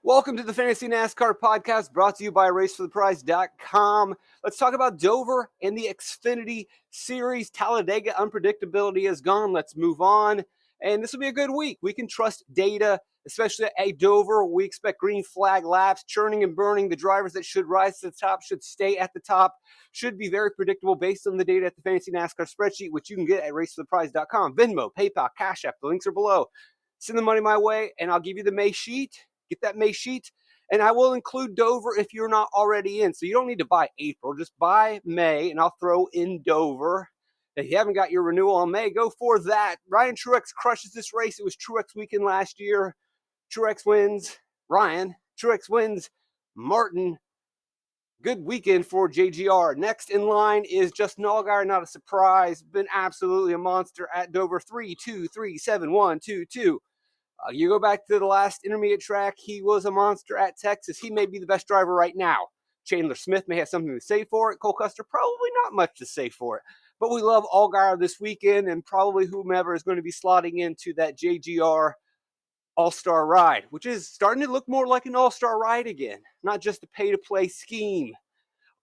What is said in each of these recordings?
Welcome to the Fantasy NASCAR podcast brought to you by RaceForThePrize.com. Let's talk about Dover and the Xfinity Series. Talladega unpredictability is gone. Let's move on. And this will be a good week. We can trust data, especially at Dover. We expect green flag laps, churning and burning. The drivers that should rise to the top should stay at the top. Should be very predictable based on the data at the Fantasy NASCAR spreadsheet, which you can get at RaceForThePrize.com. Venmo, PayPal, Cash App. The links are below. Send the money my way, and I'll give you the May sheet. Get that May sheet, and I will include Dover if you're not already in. So you don't need to buy April. Just buy May, and I'll throw in Dover. If you haven't got your renewal on May, go for that. Ryan Truex crushes this race. It was Truex weekend last year. Truex wins. Ryan. Truex wins. Martin. Good weekend for JGR. Next in line is Justin Allgaier. Not a surprise. Been absolutely a monster at Dover. 3-2-3-7-1-2-2. You go back to the last intermediate track, he was a monster at Texas. He may be the best driver right now. Chandler Smith may have something to say for it. Cole Custer, probably not much to say for it. But we love Allgaier this weekend, and probably whomever is going to be slotting into that JGR All-Star ride, which is starting to look more like an All-Star ride again, not just a pay-to-play scheme.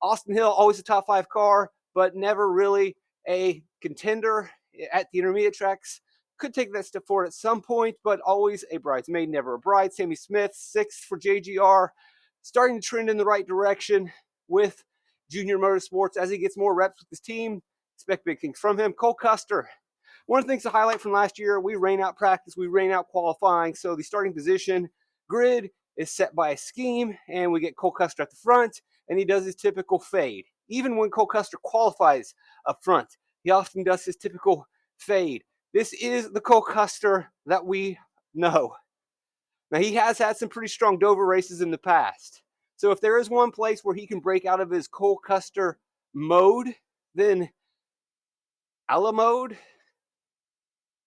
Austin Hill, always a top 5 car, but never really a contender at the intermediate tracks. Could take that step forward at some point, but always a bridesmaid, never a bride. Sammy Smith, 6th for JGR, starting to trend in the right direction with Junior Motorsports as he gets more reps with his team. Expect big things from him. Cole Custer, one of the things to highlight from last year, we rain out practice, we rain out qualifying, so the starting position grid is set by a scheme, and we get Cole Custer at the front, and he does his typical fade. Even when Cole Custer qualifies up front, he often does his typical fade. This is the Cole Custer that we know. Now, he has had some pretty strong Dover races in the past. So if there is one place where he can break out of his Cole Custer mode, then a la mode,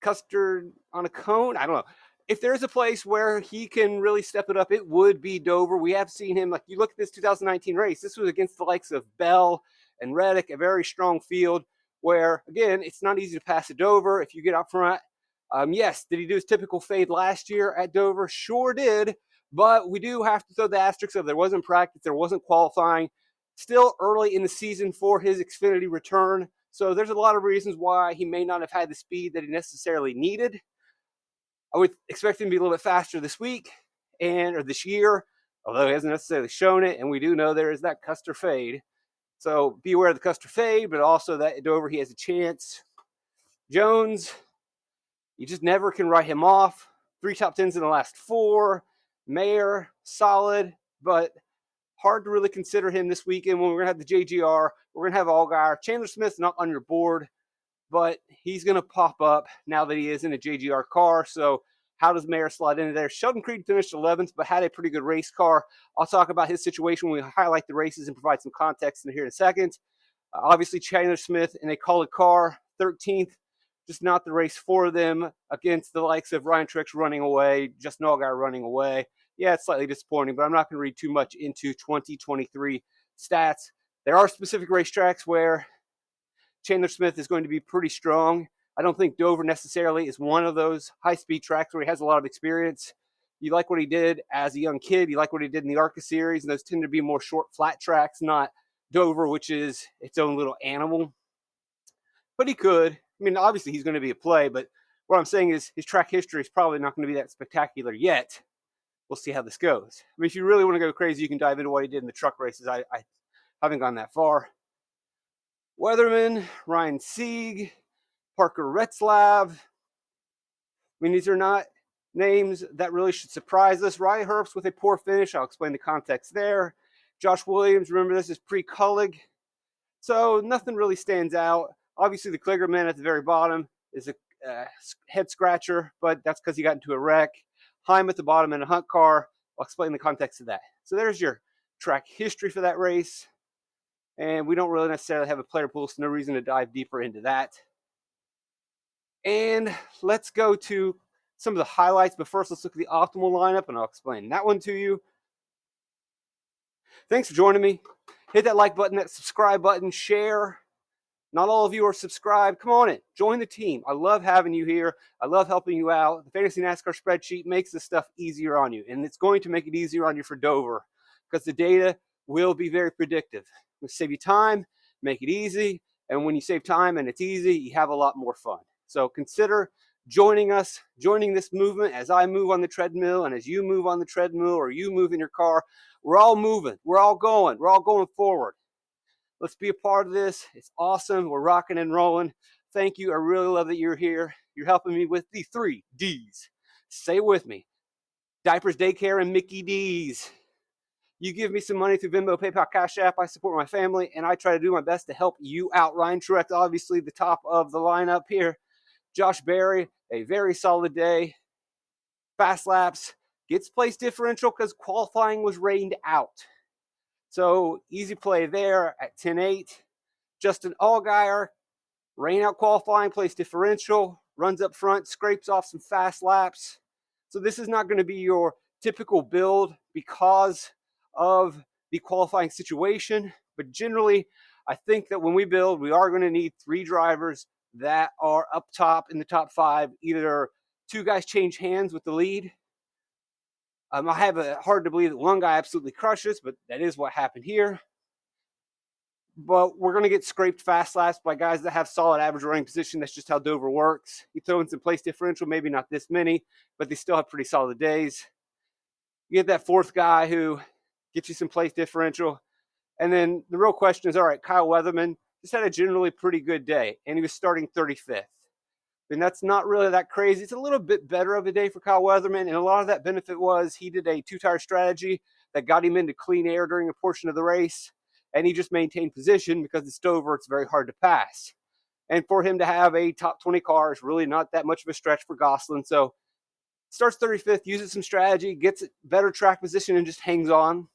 Custer on a cone, I don't know. If there's a place where he can really step it up, it would be Dover. We have seen him, like you look at this 2019 race, this was against the likes of Bell and Reddick, a very strong field where, again, it's not easy to pass at Dover if you get up front. Yes, did he do his typical fade last year at Dover? Sure did, but we do have to throw the asterisk of there wasn't practice, there wasn't qualifying. Still early in the season for his Xfinity return, so there's a lot of reasons why he may not have had the speed that he necessarily needed. I would expect him to be a little bit faster this week or this year, although he hasn't necessarily shown it, and we do know there is that Custer fade. So be aware of the Custer fade, but also that at Dover he has a chance. Jones, you just never can write him off. 3 top 10s in the last 4. Mayer, solid, but hard to really consider him this weekend when we're going to have the JGR. We're going to have Allgaier. Chandler Smith's not on your board, but he's going to pop up now that he is in a JGR car. So how does Mayer slide into there? Sheldon Creed finished 11th, but had a pretty good race car. I'll talk about his situation when we highlight the races and provide some context in here in a second. Obviously, Chandler Smith in a colored car, 13th. Just not the race for them against the likes of Ryan Truex running away, Justin Allgaier running away. Yeah, it's slightly disappointing, but I'm not going to read too much into 2023 stats. There are specific racetracks where Chandler Smith is going to be pretty strong. I don't think Dover necessarily is one of those high-speed tracks where he has a lot of experience. You like what he did as a young kid. You like what he did in the ARCA series, and those tend to be more short, flat tracks, not Dover, which is its own little animal. But he could. I mean, obviously he's going to be a play, but what I'm saying is his track history is probably not going to be that spectacular yet. We'll see how this goes. I mean, if you really want to go crazy, you can dive into what he did in the truck races. I haven't gone that far. Weatherman, Ryan Sieg, Parker Retzlaff. I mean, these are not names that really should surprise us. Ryan Herbst with a poor finish. I'll explain the context there. Josh Williams, remember this is pre-Cullig. So nothing really stands out. Obviously, the Kligerman at the very bottom is a head scratcher, but that's because he got into a wreck. Heim at the bottom in a Hunt car. I'll explain the context of that. So there's your track history for that race. And we don't really necessarily have a player pool, so no reason to dive deeper into that. And let's go to some of the highlights, but first let's look at the optimal lineup, and I'll explain that one to you. Thanks for joining me. Hit that like button, that subscribe button, share. Not all of you are subscribed. Come on in. Join the team. I love having you here. I love helping you out. The Fantasy NASCAR spreadsheet makes this stuff easier on you, and it's going to make it easier on you for Dover because the data will be very predictive. It'll save you time, make it easy, and when you save time and it's easy, you have a lot more fun. So consider joining us, joining this movement as I move on the treadmill and as you move on the treadmill or you move in your car. We're all moving. We're all going forward. Let's be a part of this. It's awesome. We're rocking and rolling. Thank you. I really love that you're here. You're helping me with the 3 Ds. Say it with me. Diapers, daycare, and Mickey D's. You give me some money through Venmo, PayPal, Cash App. I support my family, and I try to do my best to help you out. Ryan Truex, obviously the top of the lineup here. Josh Berry, a very solid day. Fast laps. Gets place differential because qualifying was rained out. So easy play there at 10-8. Justin Allgaier, rain out qualifying, place differential, runs up front, scrapes off some fast laps. So this is not going to be your typical build because of the qualifying situation. But generally, I think that when we build, we are going to need 3 drivers that are up top in the top 5. Either 2 guys change hands with the lead. I have a hard to believe that 1 guy absolutely crushes, but that is what happened here. But we're going to get scraped fast laps by guys that have solid average running position. That's just how Dover works. You throw in some place differential, maybe not this many, but they still have pretty solid days. You get that 4th guy who gets you some place differential. And then the real question is, all right, Kyle Weatherman just had a generally pretty good day, and he was starting 35th. And that's not really that crazy. It's a little bit better of a day for Kyle Weatherman, and a lot of that benefit was he did a 2-tire strategy that got him into clean air during a portion of the race, and he just maintained position because it's Dover. It's very hard to pass. And for him to have a top 20 car is really not that much of a stretch for Gosselin. So starts 35th, uses some strategy, gets better track position, and just hangs on,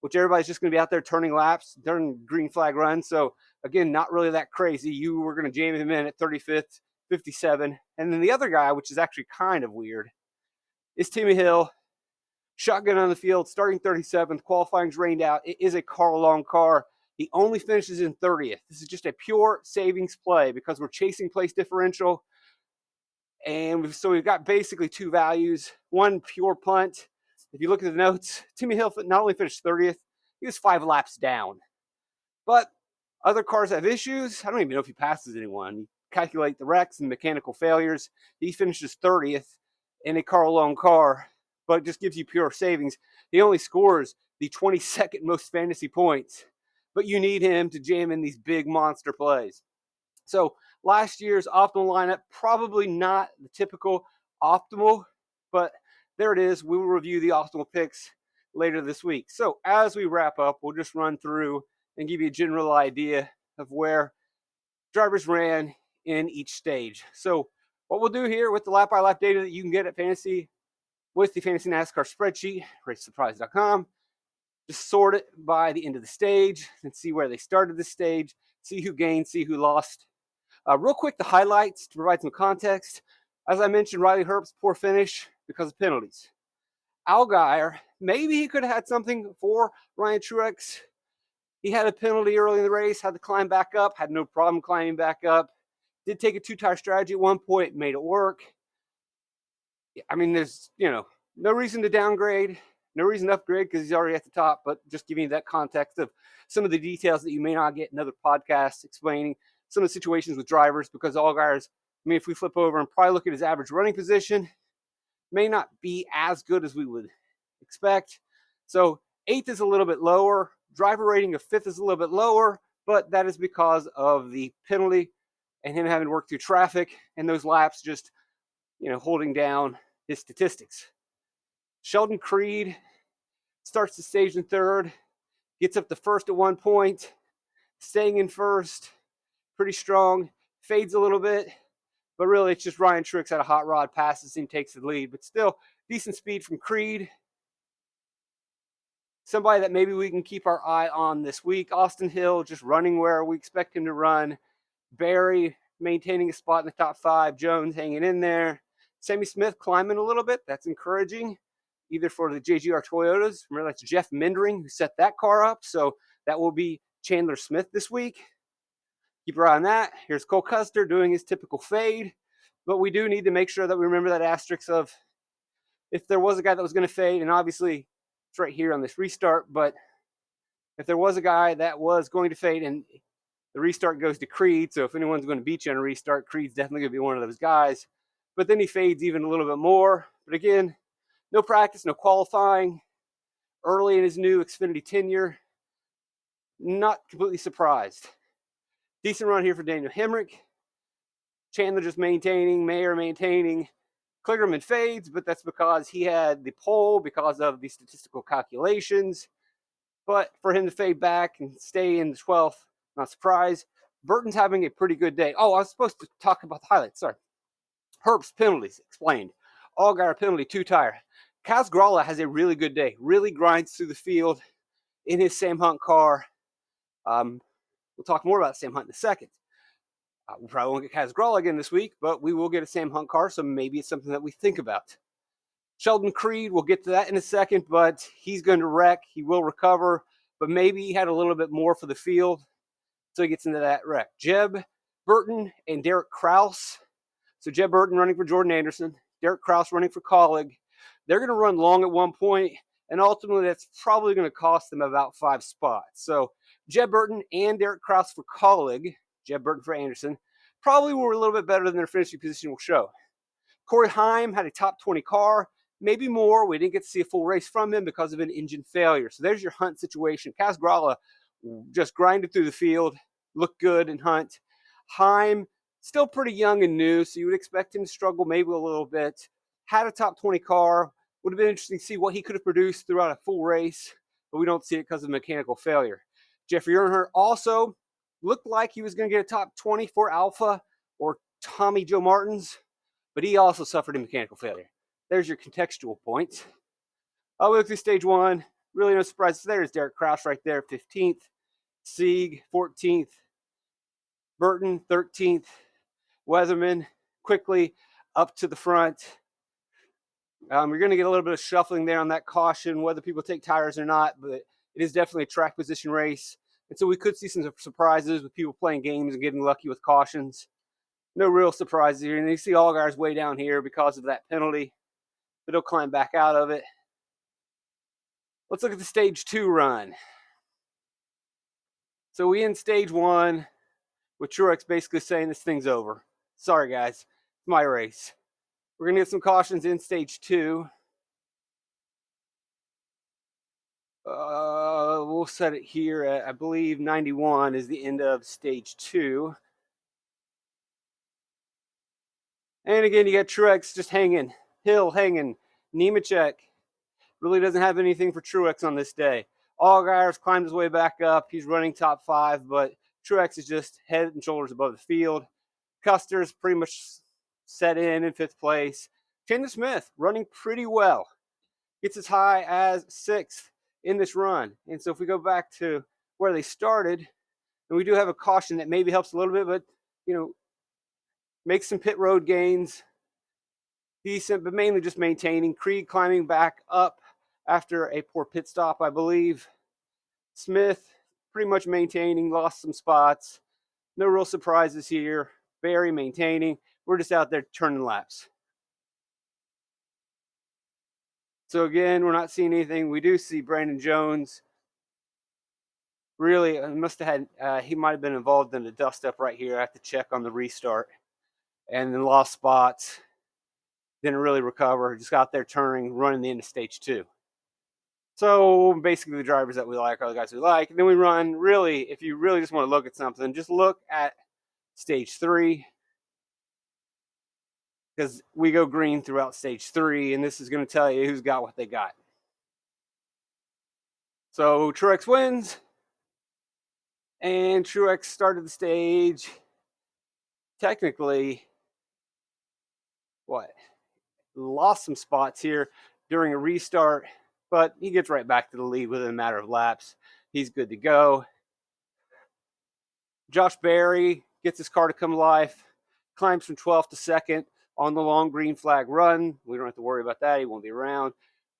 which everybody's just going to be out there turning laps during green flag runs. So again, not really that crazy. You were going to jam him in at 35th, 57. And then the other guy, which is actually kind of weird, is Timmy Hill. Shotgun on the field, starting 37th. Qualifying's rained out. It is a car-long car. He only finishes in 30th. This is just a pure savings play because we're chasing place differential. And so we've got basically 2 values. 1, pure punt. If you look at the notes, Timmy Hill not only finished 30th, he was 5 laps down. But other cars have issues. I don't even know if he passes anyone. You calculate the wrecks and mechanical failures. He finishes 30th in a car-long car, but it just gives you pure savings. He only scores the 22nd most fantasy points, but you need him to jam in these big monster plays. So last year's optimal lineup, probably not the typical optimal, but there it is. We will review the optimal picks later this week. So as we wrap up, we'll just run through and give you a general idea of where drivers ran in each stage. So what we'll do here with the lap-by-lap data that you can get at Fantasy with the Fantasy NASCAR spreadsheet, racesurprise.com, just sort it by the end of the stage and see where they started the stage, see who gained, see who lost. Real quick, the highlights to provide some context. As I mentioned, Riley Herbst's poor finish because of penalties. Allgaier, maybe he could have had something for Ryan Truex. He had a penalty early in the race, had to climb back up, had no problem climbing back up. Did take a 2-tire strategy at one point, made it work. I mean, there's, no reason to downgrade, no reason to upgrade because he's already at the top, but just giving you that context of some of the details that you may not get in other podcasts explaining some of the situations with drivers because Allgaier's, if we flip over and probably look at his average running position, may not be as good as we would expect. So 8th is a little bit lower. Driver rating of 5th is a little bit lower, but that is because of the penalty and him having to work through traffic and those laps just, holding down his statistics. Sheldon Creed starts the stage in 3rd, gets up to 1st at one point, staying in 1st, pretty strong, fades a little bit, but really it's just Ryan Truex at a hot rod, passes him, takes the lead, but still decent speed from Creed. Somebody that maybe we can keep our eye on this week. Austin Hill just running where we expect him to run. Barry maintaining a spot in the top 5. Jones hanging in there. Sammy Smith climbing a little bit. That's encouraging, either for the JGR Toyotas. Remember, that's Jeff Mindering who set that car up. So that will be Chandler Smith this week. Keep your eye on that. Here's Cole Custer doing his typical fade, but we do need to make sure that we remember that asterisk of if there was a guy that was going to fade, and obviously it's right here on this restart, but if there was a guy that was going to fade and the restart goes to Creed, so if anyone's going to beat you on a restart, Creed's definitely going to be one of those guys. But then he fades even a little bit more. But again, no practice, no qualifying. Early in his new Xfinity tenure, not completely surprised. Decent run here for Daniel Hemrick. Chandler just maintaining, Mayer maintaining. Kligerman fades, but that's because he had the pole because of the statistical calculations. But for him to fade back and stay in the 12th, not surprised. Burton's having a pretty good day. Oh, I was supposed to talk about the highlights. Sorry. Herbst's penalties, explained. Allgaier penalty, 2-tire. Kaz Gralla has a really good day. Really grinds through the field in his Sam Hunt car. We'll talk more about Sam Hunt in a second. We probably won't get Kaz Gralla again this week, but we will get a Sam Hunt car, so maybe it's something that we think about. Sheldon Creed, we'll get to that in a second, but he's going to wreck. He will recover, but maybe he had a little bit more for the field, so he gets into that wreck. Jeb Burton and Derek Kraus. So Jeb Burton running for Jordan Anderson, Derek Kraus running for Colleague. They're going to run long at one point, and ultimately that's probably going to cost them about 5 spots. So Jeb Burton and Derek Kraus for Colleague, Jeb Burton for Anderson, probably were a little bit better than their finishing position will show. Corey Heim had a top 20 car, maybe more. We didn't get to see a full race from him because of an engine failure. So there's your Hunt situation. Kaz Gralla just grinded through the field, looked good in Hunt. Heim, still pretty young and new, so you would expect him to struggle maybe a little bit. Had a top 20 car. Would have been interesting to see what he could have produced throughout a full race, but we don't see it because of mechanical failure. Jeffrey Earnhardt also looked like he was going to get a top 20 for Alpha or Tommy Joe Martins, but he also suffered a mechanical failure. There's your contextual points. We look through stage 1. Really no surprises. There's Derek Kraus right there, 15th. Sieg, 14th. Burton, 13th. Weatherman quickly up to the front. You're going to get a little bit of shuffling there on that caution, whether people take tires or not, but it is definitely a track position race. And so we could see some surprises with people playing games and getting lucky with cautions. No real surprises here. And you see Allgaier's way down here because of that penalty, but he'll climb back out of it. Let's look at the stage 2 run. So we end stage 1 with Truex basically saying this thing's over. Sorry, guys. It's my race. We're going to get some cautions in stage 2. We'll set it here at, I believe, 91 is the end of stage 2. And again, you got Truex just hanging. Hill hanging. Nemechek really doesn't have anything for Truex on this day. Allgaier's climbed his way back up. He's running top 5, but Truex is just head and shoulders above the field. Custer's pretty much set in 5th place. Chandler Smith running pretty well. Gets as high as 6th in this run. And so if we go back to where they started, and we do have a caution that maybe helps a little bit, but, makes some pit road gains. Decent, but mainly just maintaining. Creed climbing back up after a poor pit stop, I believe. Smith pretty much maintaining, lost some spots. No real surprises here. Barry maintaining. We're just out there turning laps. So again, we're not seeing anything. We do see Brandon Jones. Really, must have had, he might have been involved in a dust up right here. I have to check on the restart. And then lost spots. Didn't really recover. Just got there turning, running the end of stage 2. So basically the drivers that we like are the guys we like. And then we run, really, if you really just want to look at something, just look at stage 3. Because we go green throughout stage 3, and this is going to tell you who's got what they got. So Truex wins, and Truex started the stage. Technically, lost some spots here during a restart, but he gets right back to the lead within a matter of laps. He's good to go. Josh Berry gets his car to come to life, climbs from 12th to 2nd on the long green flag run. We don't have to worry about that. He won't be around.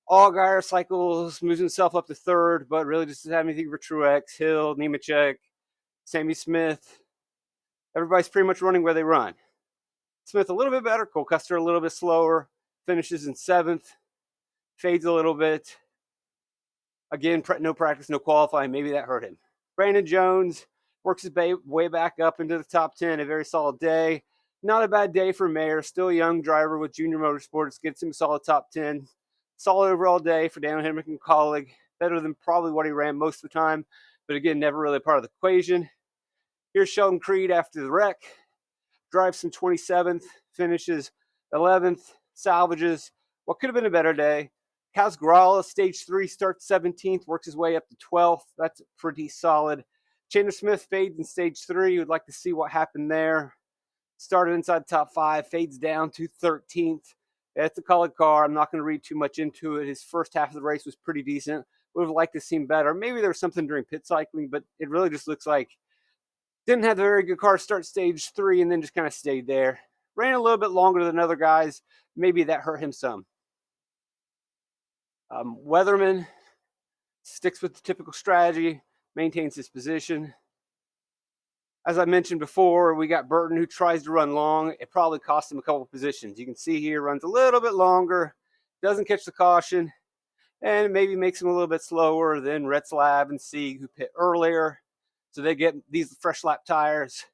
Allgaier cycles, moves himself up to 3rd, but really just doesn't have anything for Truex. Hill, Nemechek, Sammy Smith. Everybody's pretty much running where they run. Smith a little bit better. Cole Custer a little bit slower. Finishes in 7th. Fades a little bit. Again, no practice, no qualifying. Maybe that hurt him. Brandon Jones works his way back up into the top 10. A very solid day. Not a bad day for Mayer. Still a young driver with Junior Motorsports. Gets him a solid top 10. Solid overall day for Daniel Hemrick colleague. Better than probably what he ran most of the time. But again, never really part of the equation. Here's Sheldon Creed after the wreck. Drives some 27th. Finishes 11th. Salvages what could have been a better day. Kaz Grala, stage 3, starts 17th, works his way up to 12th. That's pretty solid. Chandler Smith fades in stage 3. Would like to see what happened there. Started inside the top 5, fades down to 13th. It's a colored car. I'm not going to read too much into it. His first half of the race was pretty decent. Would have liked to see him better. Maybe there was something during pit cycling, but it really just looks like didn't have a very good car start stage 3 and then just kind of stayed there. Ran a little bit longer than other guys. Maybe that hurt him some. Weatherman sticks with the typical strategy, maintains his position. As I mentioned before, we got Burton who tries to run long. It probably cost him a couple of positions. You can see here runs a little bit longer, doesn't catch the caution, and maybe makes him a little bit slower than Retzlaff and Sieg who pit earlier. So they get these fresh lap tires,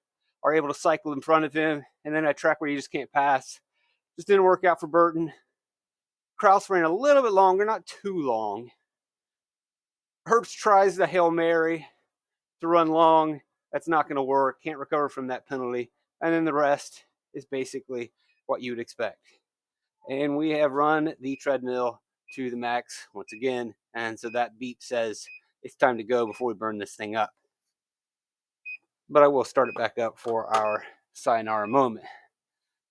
are able to cycle in front of him, and then a track where you just can't pass. Just didn't work out for Burton. Kraus ran a little bit longer, not too long. Herbst tries the Hail Mary to run long. That's not going to work. Can't recover from that penalty. And then the rest is basically what you would expect. And we have run the treadmill to the max once again. And so that beep says it's time to go before we burn this thing up. But I will start it back up for our sayonara moment.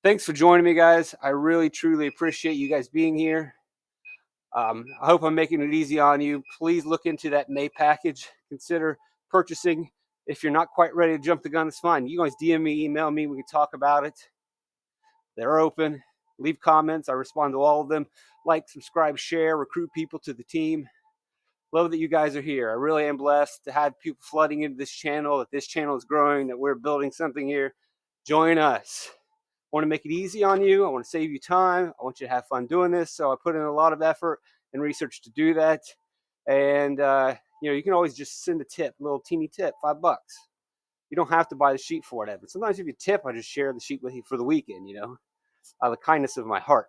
Thanks for joining me, guys. I really, truly appreciate you guys being here. I hope I'm making it easy on you. Please look into that May package. Consider purchasing. If you're not quite ready to jump the gun, it's fine. You guys DM me, email me. We can talk about it. They're open. Leave comments. I respond to all of them. Like, subscribe, share, recruit people to the team. Love that you guys are here. I really am blessed to have people flooding into this channel, that this channel is growing, that we're building something here. Join us. I want to make it easy on you. I want to save you time. I want you to have fun doing this. So I put in a lot of effort and research to do that. And, you can always just send a tip, a little teeny tip, $5. You don't have to buy the sheet for whatever. Sometimes if you tip, I just share the sheet with you for the weekend, out of the kindness of my heart.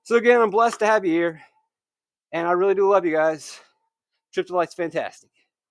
So again, I'm blessed to have you here. And I really do love you guys. Trip to Light's fantastic.